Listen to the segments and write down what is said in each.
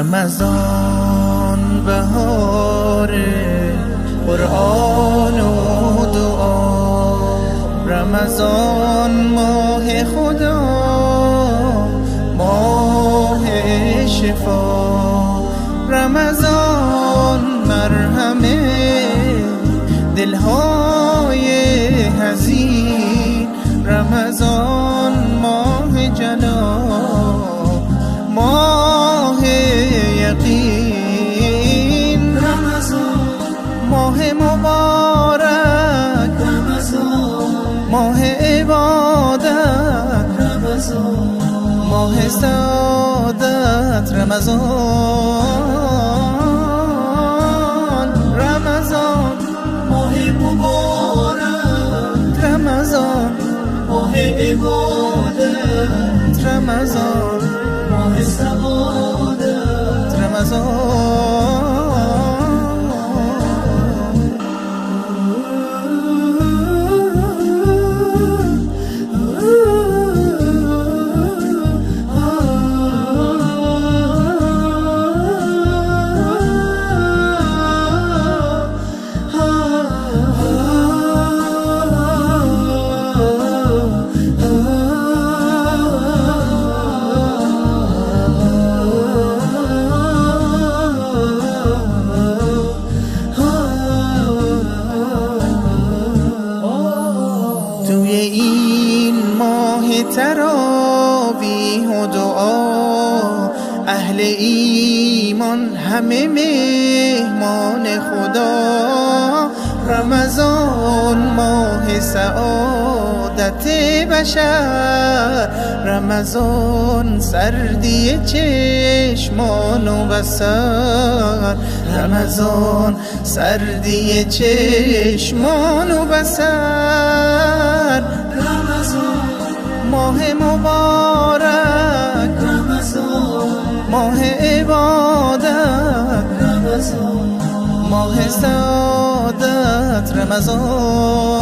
رمضان بهار قرآن و دعا، رمضان ماه خدا، ماه شفا، رمضان مرهم دلهای حزین، رمضان ماه جلال، ماه یقین، رمضان ماه مبارک، رمضان ماه عبادت، رمضان ماه سعادت، رمضان رمضان ماه مبارک، رمضان ماه عبادت، رمضان ماه سعادت، رمضان. توی این ماه تراویح و دعا، اهل ایمان همه مهمان خدا، رمضان ماه سعادت بشر، رمضان سردی چشمان و بصر، رمضان سردی چشمان و بصر، رمضان ماه مبارک، رمضان ماه عبادت، رمضان ماه سعادت، رمضان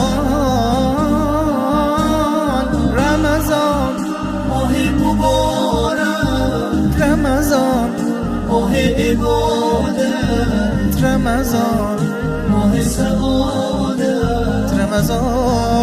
رمضان ماه مبارک، رمضان ماه عبادت، رمضان ماه سعادت، رمضان.